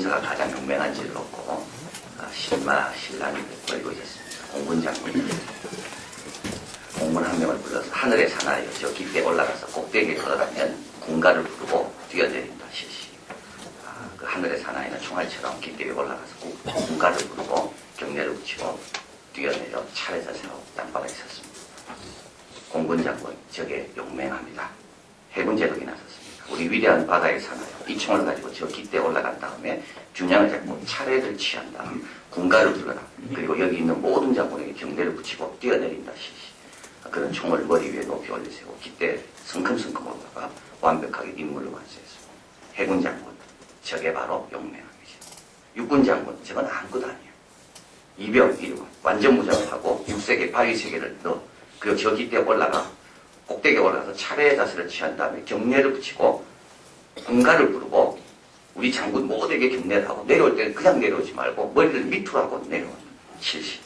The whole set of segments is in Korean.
병사가 가장 용맹한 진로고 신랑이 걸고 있었습니다. 공군 장군이 공군 한 명을 불러서 하늘의 사나이여 저 깊게 올라가서 꼭대기에 걸어가면 군가를 부르고 뛰어내린다. 실시. 그 하늘의 사나이는 총알처럼 깊게 올라가서 군가를 부르고 경례를 붙이고 뛰어내려 차례 자세로 땅바닥에 섰습니다. 공군 장군 저게 용맹합니다. 해군 제독이 나섰습니다. 우리 위대한 바다의 사나이 이 총을 가지고 저 깊게 올라간 다음에 균형을 잡고 차례를 취한 다음 군가를 불러라. 그리고 여기 있는 모든 장군에게 경례를 붙이고 뛰어내린다. 실시. 그런 총을 머리 위에 높이 올려세우고 깊게 성큼성큼 올라가 완벽하게 임무를 완수했습니다. 해군 장군 저게 바로 용맹함이죠. 육군 장군 저건 아무것도 아니에요. 이병 일군 완전 무장을 하고 6세계 바위 3개를 넣어 그리고 저 깊게 올라가 꼭대기에 올라가서 차례의 자세를 취한 다음에 경례를 붙이고 군가를 부르고 우리 장군 모두에게 경례를 하고 내려올 때는 그냥 내려오지 말고 머리를 밑으로 하고 내려오는 실시.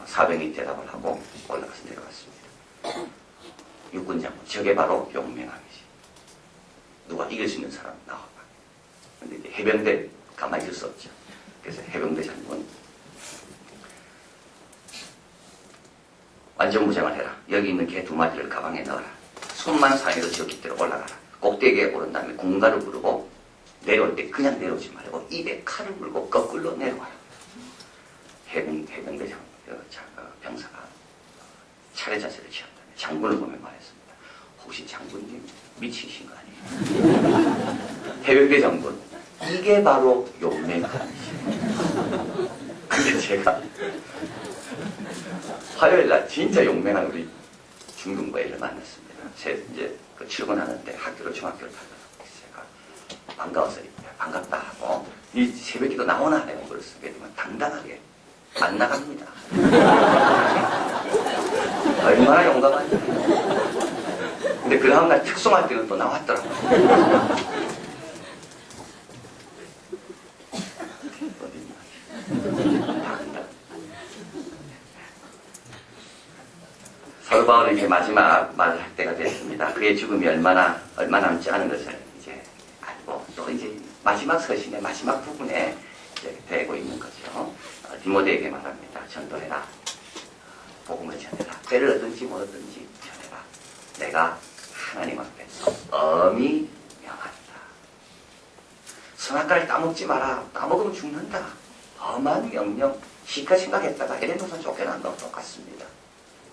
사병이 대답을 하고 올라가서 내려갔습니다. 육군 장군 저게 바로 용맹함이지. 누가 이길 수 있는 사람 나와봐. 근데 이제 해병대 가만히 있을 수 없죠. 그래서 해병대 장군 완전 무장을 해라. 여기 있는 개 2마리를 가방에 넣어라. 손만 상에서 저 깊이로 올라가라. 꼭대기에 오른 다음에 군가를 부르고 내려올 때 그냥 내려오지 말고 입에 칼을 물고 거꾸로 내려와라. 해병대 병사가 차례 자세를 취한 다음에 장군을 보며 말했습니다. 혹시 장군님 미치신 거 아니에요? 해병대 장군 이게 바로 용맹함이시죠. 근데 제가 화요일날 진짜 용맹한 우리 중등부 애를 만났습니다. 이제 출근하는데 학교로 중학교를 가더라고요. 제가 반가워서 반갑다 하고 이 새벽기도 나오나 하는 걸 쓰게 되면 당당하게 안 나갑니다. 얼마나 용감한지. 근데 그 다음날 특송할 때는 또 나왔더라고요. 사도 바울은 이제 마지막 말을 할 때가 됐습니다. 그의 죽음이 얼마 남지 않은 것을 이제 알고 또 이제 마지막 서신의 마지막 부분에 이제 되고 있는 거죠. 디모데에게 말합니다. 전도해라. 복음을 전해라. 때를 얻든지 못 얻든지 전해라. 내가 하나님 앞에서 엄히 명한다. 선악과를 따먹지 마라. 따먹으면 죽는다. 엄한 명령. 시카 생각했다가 에덴동산 쫓겨난 거 똑같습니다.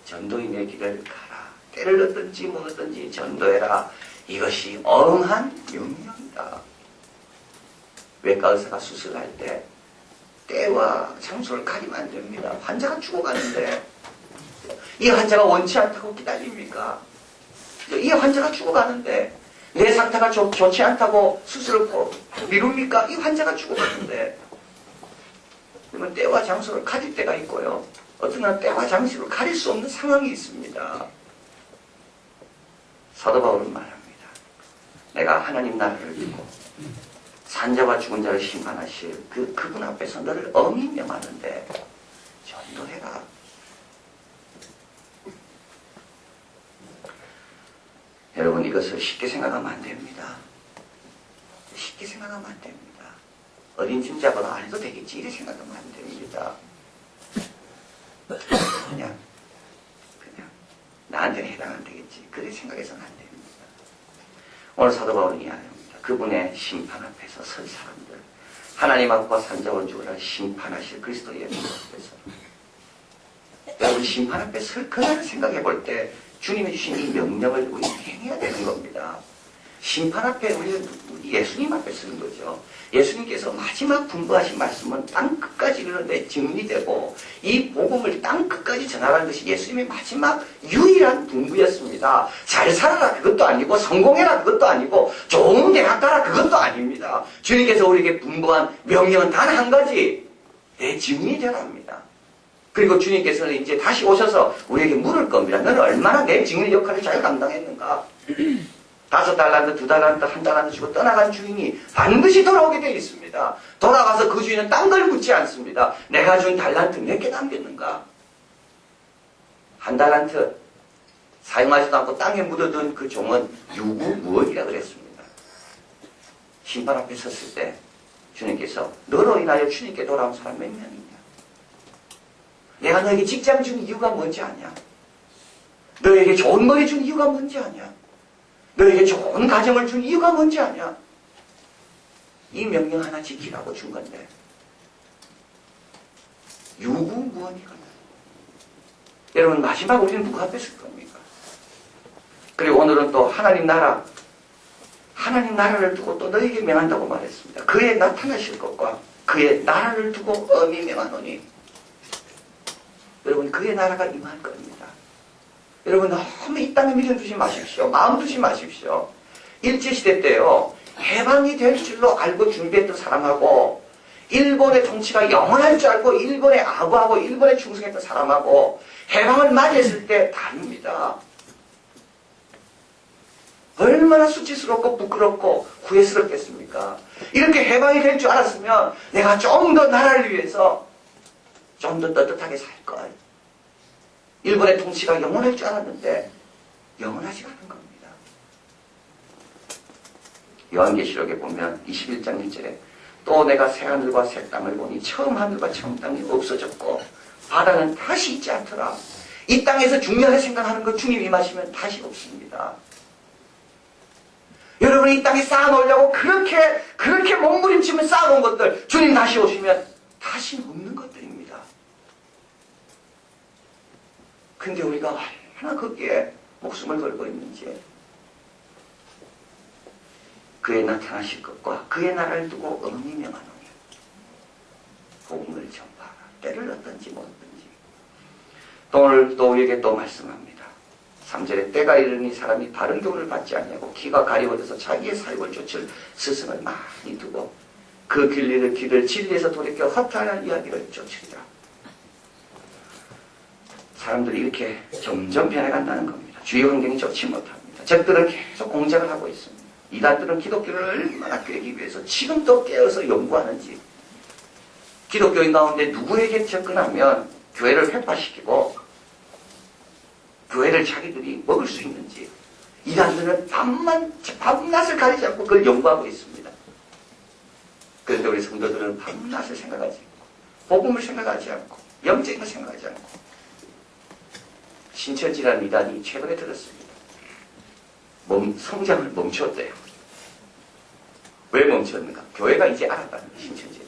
전도인의 길을 가라. 때를 얻든지 못 얻든지 전도해라. 이것이 엄한 명령이다. 외과 의사가 수술할 때 때와 장소를 가리면 안 됩니다. 환자가 죽어가는데 이 환자가 원치 않다고 기다립니까? 이 환자가 죽어가는데 내 상태가 좋지 않다고 수술을 미룹니까? 이 환자가 죽어가는데 그러면 때와 장소를 가릴 때가 있고요. 어떤 날 때와 장소를 가릴 수 없는 상황이 있습니다. 사도 바울은 말합니다. 내가 하나님 나라를 두고 산자와 죽은 자를 심판하실 그분 앞에서 너를 엄히 명하는데 전도해라. 여러분 이것을 쉽게 생각하면 안 됩니다. 쉽게 생각하면 안 됩니다. 어린 짐작으로 안 해도 되겠지 이렇게 생각하면 안 됩니다. 그냥 나한테는 해당 안 되겠지 그렇게 생각해서는 안 됩니다. 오늘 사도 바울은 이야기합니다. 그분의 심판 앞에서 설 사람들 하나님 앞과 산자와 죽으라 심판하실 그리스도 예수 앞에서 여러분 심판 앞에 설 그날을 생각해 볼 때 주님이 주신 이 명령을 우리 행해야 되는 겁니다. 심판 앞에 우리 예수님 앞에 서는 거죠. 예수님께서 마지막 분부하신 말씀은 땅끝까지 이르는데 증언이 되고 이 복음을 땅끝까지 전하라는 것이 예수님의 마지막 유일한 분부였습니다. 잘 살아라 그것도 아니고 성공해라 그것도 아니고 좋은 대학 가라 그것도 아닙니다. 주님께서 우리에게 분부한 명령은 단 한 가지 내 증인이 되라입니다. 그리고 주님께서는 이제 다시 오셔서 우리에게 물을 겁니다. 너는 얼마나 내 증인의 역할을 잘 감당했는가. 5달란트, 2달란트, 1달란트 주고 떠나간 주인이 반드시 돌아오게 되어 있습니다. 돌아가서 그 주인은 딴 걸 묻지 않습니다. 내가 준 달란트 몇 개 남겼는가? 1달란트 사용하지도 않고 땅에 묻어둔 그 종은 유구무원이라 그랬습니다. 심판 앞에 섰을 때 주님께서 너로 인하여 주님께 돌아온 사람 몇 명이냐? 내가 너에게 직장 준 이유가 뭔지 아냐? 너에게 좋은 머리 준 이유가 뭔지 아냐? 너에게 좋은 가정을 준 이유가 뭔지 아냐? 이 명령 하나 지키라고 준 건데 유구무원이거든. 여러분 마지막 우리는 누구 앞에 설 겁니까? 그리고 오늘은 또 하나님 나라를 두고 또 너에게 명한다고 말했습니다. 그의 나타나실 것과 그의 나라를 두고 엄히 명하노니 여러분 그의 나라가 임할 겁니다. 여러분 너무 이 땅에 미련 두지 마십시오. 마음 두지 마십시오. 일제시대 때요 해방이 될 줄로 알고 준비했던 사람하고 일본의 통치가 영원할 줄 알고 일본에 아부하고 일본에 충성했던 사람하고 해방을 맞이했을 때 다릅니다. 얼마나 수치스럽고 부끄럽고 후회스럽겠습니까? 이렇게 해방이 될 줄 알았으면 내가 좀 더 나라를 위해서 좀 더 떳떳하게 살걸. 일본의 통치가 영원할 줄 알았는데 영원하지 않은 겁니다. 요한계시록에 보면 21장 1절에 또 내가 새하늘과 새 땅을 보니 처음 하늘과 처음 땅이 없어졌고 바다는 다시 있지 않더라. 이 땅에서 중요하게 생각하는 것 주님 임하시면 다시 없습니다. 여러분이 이 땅에 쌓아놓으려고 그렇게 몸부림치면 쌓아놓은 것들 주님 다시 오시면 다시 없는 것들입니다. 근데 우리가 얼마나 거기에 목숨을 걸고 있는지 그의 나타나실 것과 그의 나라를 두고 엄히 명하노니 복음을 전파하라. 때를 얻든지 못 얻든지. 오늘 또 우리에게 또 말씀합니다. 3절에 때가 이르니 사람이 바른 교훈을 받지 아니하고 귀가 가리워져서 자기의 사욕을 좇을 스승을 많이 두고 그 길을 진리에서 돌이켜 허탄한 이야기를 쫓으리라. 사람들이 이렇게 점점 변해간다는 겁니다. 주위 환경이 좋지 못합니다. 적들은 계속 공작을 하고 있습니다. 이단들은 기독교를 얼마나 깨기 위해서 지금도 깨어서 연구하는지, 기독교인 가운데 누구에게 접근하면 교회를 회파시키고 교회를 자기들이 먹을 수 있는지 이단들은 밤낮을 가리지 않고 그걸 연구하고 있습니다. 그런데 우리 성도들은 밤낮을 생각하지 않고 복음을 생각하지 않고 영적인 걸 생각하지 않고 신천지라는 이단이 최근에 들었습니다. 성장을 멈췄대요. 왜 멈췄는가? 교회가 이제 알았다는 거예요. 신천지에.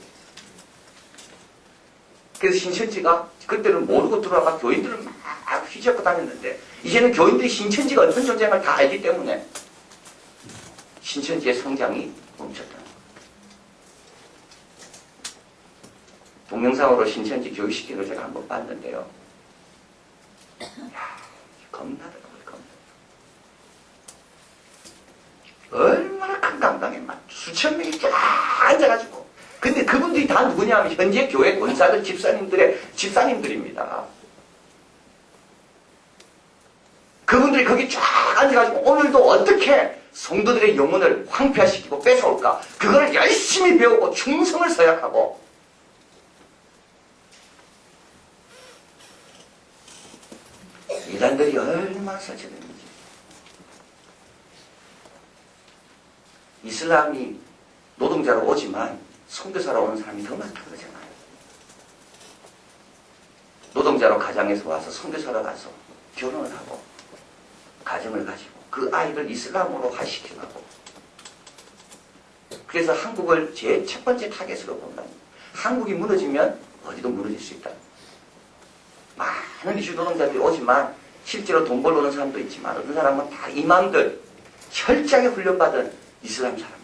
그래서 신천지가 그때는 모르고 들어와가 교인들을 막 휘젓고 다녔는데 이제는 교인들이 신천지가 어떤 존재인가 다 알기 때문에 신천지의 성장이 멈췄다는 거예요. 동영상으로 신천지 교육시키는 걸 제가 한번 봤는데요. 이야, 겁나더라고요. 얼마나 큰 강당에 막 수천 명이 쫙 앉아가지고. 근데 그분들이 다 누구냐 하면 현재 교회 권사들 집사님들입니다. 그분들이 거기 쫙 앉아가지고 오늘도 어떻게 성도들의 영혼을 황폐화시키고 뺏어올까? 그걸 열심히 배우고 충성을 서약하고 이단들이 얼마나 설치됐는지. 이슬람이 노동자로 오지만 선교사로 오는 사람이 더 많다고 그러잖아요. 노동자로 가장에서 와서 선교사로 가서 결혼을 하고 가정을 가지고 그 아이를 이슬람으로 화시켜가고 그래서 한국을 제일 첫 번째 타겟으로 본다. 한국이 무너지면 어디도 무너질 수 있다. 많은 이주 노동자들이 오지만 실제로 돈 벌러 오는 사람도 있지만 어떤 사람은 다 이맘들 철저하게 훈련받은 이슬람 사람들.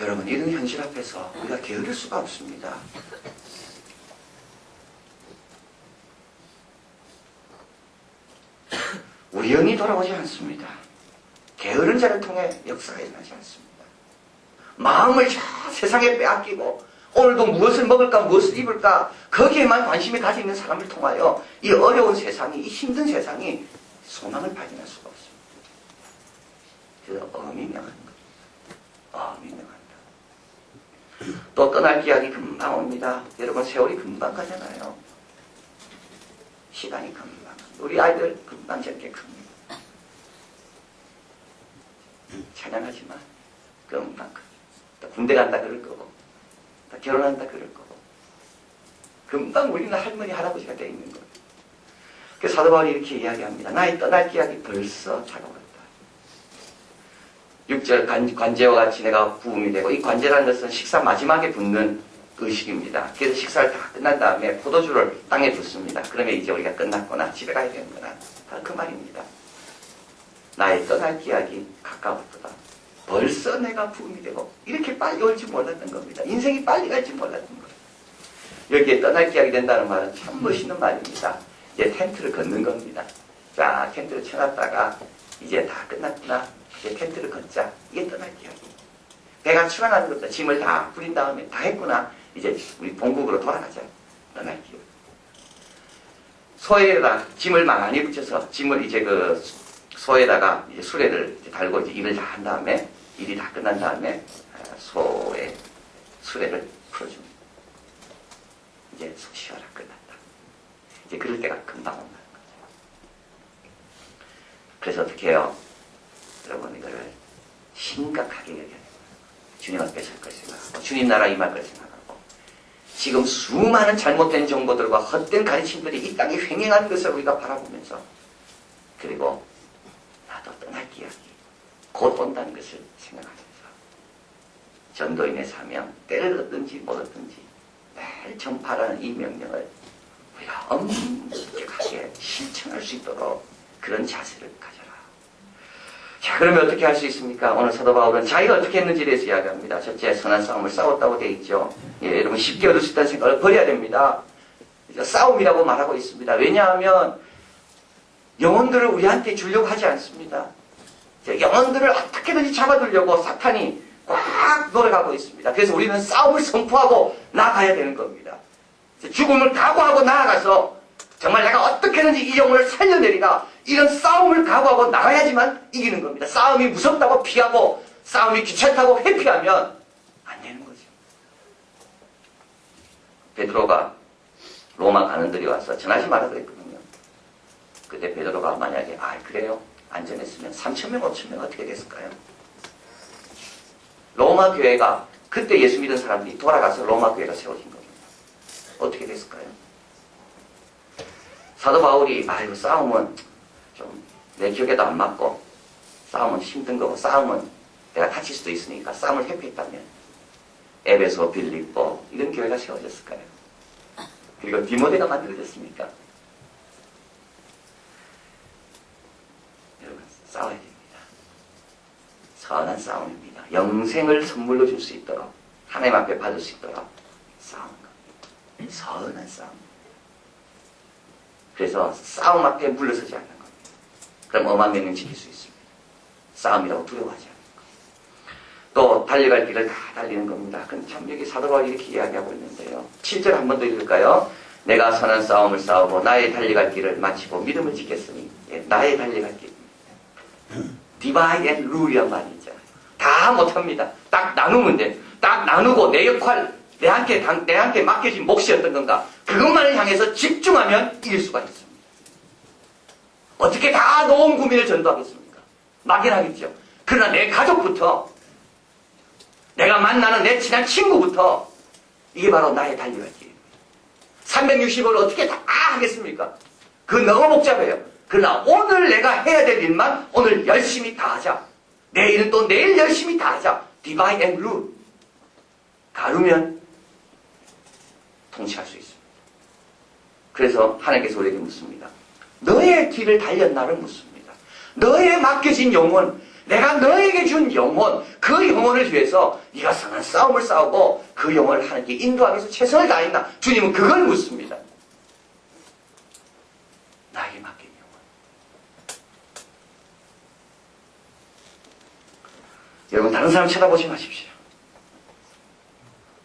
여러분 이런 현실 앞에서 우리가 게으를 수가 없습니다. 우연히 돌아오지 않습니다. 게으른 자를 통해 역사가 일어나지 않습니다. 마음을 저 세상에 빼앗기고 오늘도 무엇을 먹을까 무엇을 입을까 거기에만 관심이 가지고 있는 사람을 통하여 이 어려운 세상이 이 힘든 세상이 소망을 발견할 수가 없습니다. 그래서 엄히 명하는 겁니다. 엄히 명한다. 또 떠날 기한이 금방 옵니다. 여러분 세월이 금방 가잖아요. 시간이 금방. 우리 아이들 금방 젊게 큽니다. 찬양하지만 그만큼 또 군대 간다 그럴 거고 또 결혼한다 그럴 거고 금방 우리는 할머니 할아버지가 돼 있는 거예요. 그래서 사도 바울이 이렇게 이야기합니다. 나의 떠날 기약이 벌써 다가왔다. 6절 관제와 같이 내가 부음이 되고, 이 관제라는 것은 식사 마지막에 붓는 의식입니다. 그래서 식사를 다 끝난 다음에 포도주를 땅에 붓습니다. 그러면 이제 우리가 끝났구나, 집에 가야 되는구나, 바로 그 말입니다. 나의 떠날 기약이 가까웠다. 벌써 내가 부음이 되고, 이렇게 빨리 올지 몰랐던 겁니다. 인생이 빨리 갈지 몰랐던 거예요. 여기에 떠날 기약이 된다는 말은 참 멋있는 말입니다. 이제 텐트를 걷는 겁니다. 자, 텐트를 쳐놨다가 이제 다 끝났구나, 이제 텐트를 걷자. 이게 떠날 기약이. 배가 출항하는 것도 짐을 다 뿌린 다음에 다 했구나, 이제 우리 본국으로 돌아가자. 떠날 기약. 소에다 짐을 많이 붙여서 짐을 이제 그 소에다가 이제 수레를 이제 달고 이제 일을 다 한 다음에, 일이 다 끝난 다음에 소의 수레를 풀어줍니다. 이제 소 쉬어라, 끝났다. 이제 그럴 때가 금방 온다는 거죠. 그래서 어떻게 해요? 여러분, 이거를 심각하게 여겨야 돼요. 주님 앞에 설 걸 생각하고, 주님 나라 임할 걸 생각하고, 지금 수많은 잘못된 정보들과 헛된 가르침들이 이 땅에 횡행하는 것을 우리가 바라보면서, 그리고 나도 떠날 기약이 곧 온다는 것을 생각하면서, 전도인의 사명, 때를 얻든지 못 얻든지 매일 전파라는 이 명령을 우리가 엄격하게 실천할 수 있도록 그런 자세를 가져라. 자, 그러면 어떻게 할 수 있습니까? 오늘 사도 바울은 자기가 어떻게 했는지에 대해서 이야기합니다. 첫째, 선한 싸움을 싸웠다고 되어 있죠. 예, 여러분 쉽게 얻을 수 있다는 생각을 버려야 됩니다. 싸움이라고 말하고 있습니다. 왜냐하면 영혼들을 우리한테 주려고 하지 않습니다. 영혼들을 어떻게든지 잡아두려고 사탄이 꽉 노력하고 있습니다. 그래서 우리는 싸움을 선포하고 나가야 되는 겁니다. 죽음을 각오하고 나아가서 정말 내가 어떻게든지 이 영혼을 살려내리라, 이런 싸움을 각오하고 나가야지만 이기는 겁니다. 싸움이 무섭다고 피하고 싸움이 귀찮다고 회피하면 안 되는 거죠. 베드로가 로마 간원들이 와서 전하지 말라 그랬거든요. 그때 베드로가 만약에 그래요? 안전했으면 3,000명, 5,000명 어떻게 됐을까요? 로마 교회가 그때 예수 믿은 사람들이 돌아가서 로마 교회가 세워진 겁니다. 어떻게 됐을까요? 사도 바울이 싸움은 좀 내 기억에도 안 맞고 싸움은 힘든 거고 싸움은 내가 다칠 수도 있으니까 싸움을 회피했다면 에베소, 빌립보 이런 교회가 세워졌을까요? 그리고 디모데가 만들어졌습니까? 여러분, 싸워야 됩니다. 선한 싸움입니다. 영생을 선물로 줄 수 있도록, 하나님 앞에 받을 수 있도록 싸우는 겁니다. 선한 싸움. 그래서 싸움 앞에 물러서지 않는 겁니다. 그럼 엄한 명령 지킬 수 있습니다. 싸움이라고 두려워하지 않는 겁니다. 또 달려갈 길을 다 달리는 겁니다. 그럼 참 여기 사도 바울이 이렇게 이야기하고 있는데요. 7절 한 번 더 읽을까요? 내가 선한 싸움을 싸우고 나의 달려갈 길을 마치고 믿음을 지켰으니, 나의 달려갈 길. 디바이 앤 룰이란 말이 있잖아요. 다 못합니다. 딱 나누면 돼. 딱 나누고 내 역할, 내한테 맡겨진 몫이 어떤 건가, 그것만을 향해서 집중하면 이길 수가 있습니다. 어떻게 다 노원 구민을 전도하겠습니까? 막연하겠죠. 그러나 내 가족부터, 내가 만나는 내 친한 친구부터, 이게 바로 나의 달려갈 길입니다. 360을 어떻게 다 하겠습니까? 그거 너무 복잡해요. 그러나 오늘 내가 해야 될 일만 오늘 열심히 다 하자. 내일은 또 내일 열심히 다 하자. 디바인 앤 룰. 가르면 통치할 수 있습니다. 그래서 하나님께서 우리에게 묻습니다. 너의 길을 달렸나를 묻습니다. 너의 맡겨진 영혼, 내가 너에게 준 영혼, 그 영혼을 위해서 네가 선한 싸움을 싸우고 그 영혼을 하나님께 인도하기 위해서 최선을 다했나? 주님은 그걸 묻습니다. 나에게 맡긴 영혼. 여러분, 다른 사람 쳐다보지 마십시오.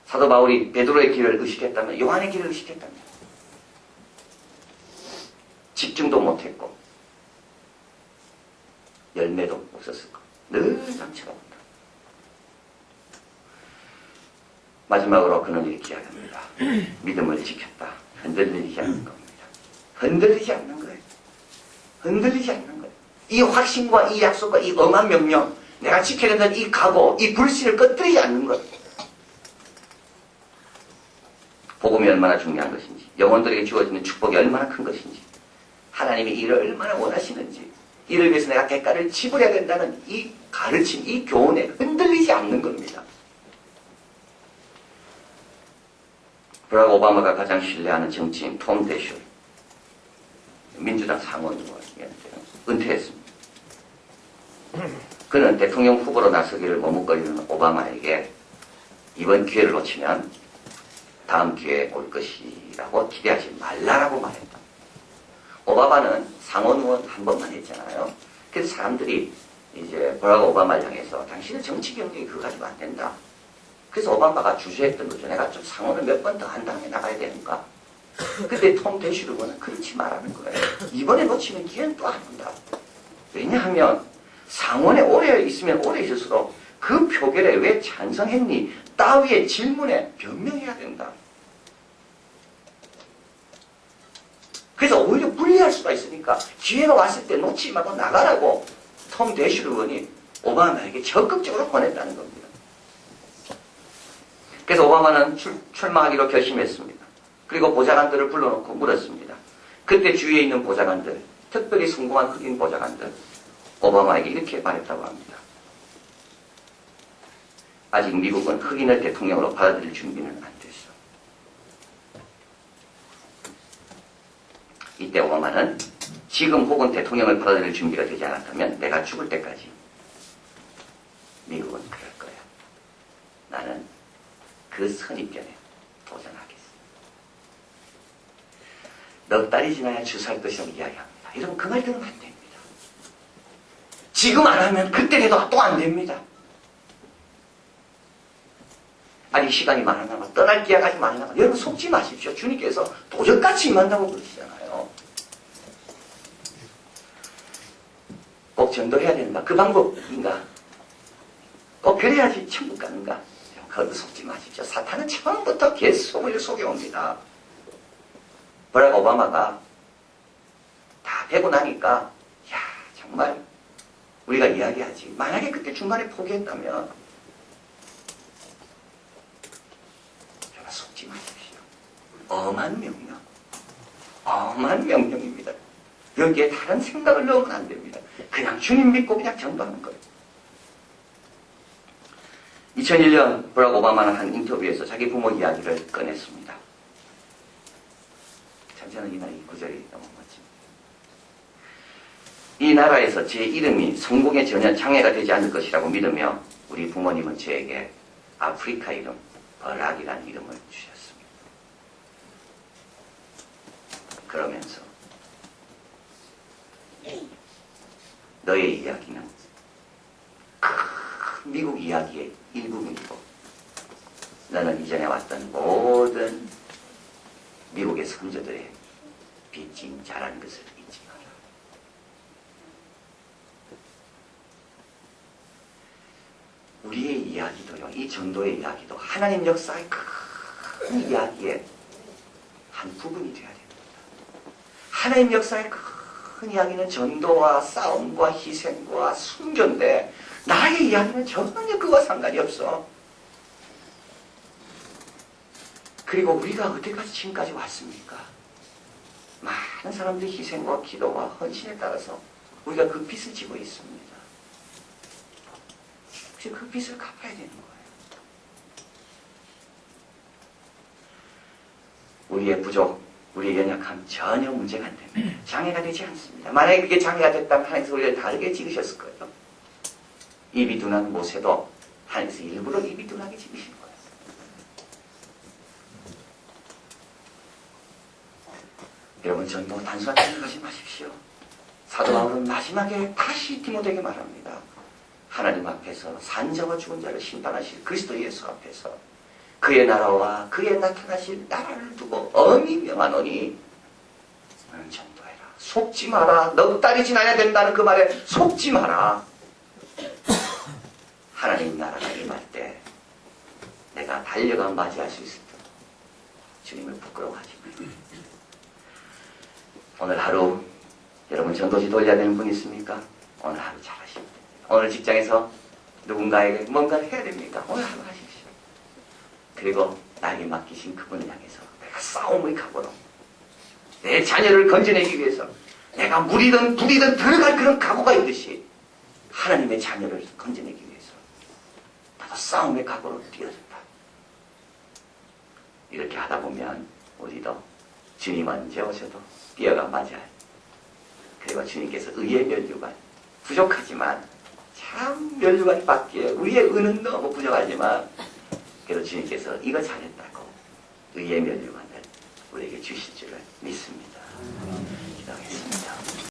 사도 바울이 베드로의 길을 의식했다면, 요한의 길을 의식했다면 집중도 못했고 열매도 없었을 거. 늘 남쳐다본다. 마지막으로 그는 이렇게 이야기합니다. 믿음을 지켰다. 흔들리지 않는 겁니다. 흔들리지 않는 거예요. 흔들리지 않는 거예요. 이 확신과 이 약속과 이 엄한 명령, 내가 지켜야 된다는 이 각오, 이 불신을 꺼뜨리지 않는 것. 복음이 얼마나 중요한 것인지, 영혼들에게 주어지는 축복이 얼마나 큰 것인지, 하나님이 이를 얼마나 원하시는지, 이를 위해서 내가 대가를 지불해야 된다는 이 가르침, 이 교훈에 흔들리지 않는 겁니다. 버락 오바마가 가장 신뢰하는 정치인 톰 대쇼, 민주당 상원의원이었는데요. 은퇴했습니다. 그는 대통령 후보로 나서기를 머뭇거리는 오바마에게 이번 기회를 놓치면 다음 기회에 올 것이라고 기대하지 말라라고 말했다. 오바마는 상원의원 한 번만 했잖아요. 그래서 사람들이 이제 버락 오바마를 향해서 당신은 정치 경력이 그거 가지고 안 된다. 그래서 오바마가 주저했던 거죠. 내가 좀 상원을 몇 번 더 한 다음에 나가야 되는가. 근데 톰 대슈르고는 그렇지 말라는 거예요. 이번에 놓치면 기회는 또 안 온다. 왜냐하면 상원에 오래 있으면 오래 있을수록 그 표결에 왜 찬성했니? 따위의 질문에 변명해야 된다. 그래서 오히려 불리할 수가 있으니까 기회가 왔을 때 놓치지 말고 나가라고 톰 대슈르 의원이 오바마에게 적극적으로 권했다는 겁니다. 그래서 오바마는 출마하기로 결심했습니다. 그리고 보좌관들을 불러놓고 물었습니다. 그때 주위에 있는 보좌관들, 특별히 성공한 흑인 보좌관들, 오바마에게 이렇게 말했다고 합니다. 아직 미국은 흑인을 대통령으로 받아들일 준비는 안 됐어. 이때 오바마는 지금 혹은 대통령을 받아들일 준비가 되지 않았다면 내가 죽을 때까지 미국은 그럴 거야. 나는 그 선입견에 도전하겠어. 넉 달이 지나야 주사할 것이라고 이야기합니다. 여러분 그 말 들으면 안 됩니다. 지금 안 하면 그때 돼도 또 안 됩니다. 아직 시간이 많아 남아 떠날 기회까지 많이 남아. 여러분 속지 마십시오. 주님께서 도적같이 임한다고 그러시잖아요. 꼭 전도해야 된다. 그 방법인가? 꼭 그래야지 천국 가는가? 그것도 속지 마십시오. 사탄은 처음부터 계속 우리를 속여옵니다. 버락 오바마가 다 되고 나니까 야 정말 우리가 이야기하지. 만약에 그때 중간에 포기했다면 정말 속지 마십시오. 엄한 명령. 엄한 명령입니다. 여기에 다른 생각을 넣으면 안 됩니다. 그냥 주님 믿고 그냥 전도하는 거예요. 2001년 버락 오바마는 한 인터뷰에서 자기 부모 이야기를 꺼냈습니다. 참 저는 이 구절이 너무 멋집니다. 이 나라에서 제 이름이 성공에 전혀 장애가 되지 않을 것이라고 믿으며 우리 부모님은 저에게 아프리카 이름 버락이라는 이름을 주셨습니다. 그러면서 너의 이야기는 큰 미국 이야기의 일부분이고 너는 이전에 왔던 모든 미국의 선조들의 빚진 자라는 것을 잊지 마라. 우리의 이야기도요, 이 전도의 이야기도 하나님 역사의 큰 이야기의 한 부분이 되어야 됩니다. 하나님 역사의 큰 이야기는 전도와 싸움과 희생과 순교인데 나의 이야기는 전혀 그와 상관이 없어. 그리고 우리가 어디까지 지금까지 왔습니까? 많은 사람들의 희생과 기도와 헌신에 따라서 우리가 그 빚을 지고 있습니다. 혹시 그 빚을 갚아야 되는 거예요. 우리의 부족, 우리의 연약함 전혀 문제가 안 됩니다. 장애가 되지 않습니다. 만약에 그게 장애가 됐다면 하나님께서 우리를 다르게 지으셨을 거예요. 입이 둔한 모세도 하나님께서 일부러 입이 둔하게 지으신 거예요. 여러분 전도 단순하게 생각하지 마십시오. 사도 바울은 마지막에 다시 디모데에게 말합니다. 하나님 앞에서 산자와 죽은 자를 심판하실 그리스도 예수 앞에서 그의 나라와 그의 나타나실 나라를 두고 엄히 명하노니 너는 전도해라. 속지 마라. 넉 달이 지나야 된다는 그 말에 속지 마라. 하나님 나라가 임할 때 내가 달려가 맞이할 수 있을 때 주님을 부끄러워하지 마라. 오늘 하루 여러분 전도지 돌려야 되는 분 있습니까? 오늘 하루 잘하시면 됩니다. 오늘 직장에서 누군가에게 뭔가를 해야 됩니까? 오늘 한번 하십시오. 그리고 나에게 맡기신 그분을 향해서 내가 싸움의 각오로 내 자녀를 건져내기 위해서 내가 물이든 불이든 들어갈 그런 각오가 있듯이 하나님의 자녀를 건져내기 위해서 나도 싸움의 각오로 뛰어든다. 이렇게 하다 보면 우리도 주님 언제 오셔도 뛰어가 맞아요. 그리고 주님께서 의의 면류관 부족하지만 참 면류관이 받기에 우리의 의는 너무 부족하지만 그래도 주님께서 이거 잘했다고 의의 면류관을 우리에게 주실 줄을 믿습니다.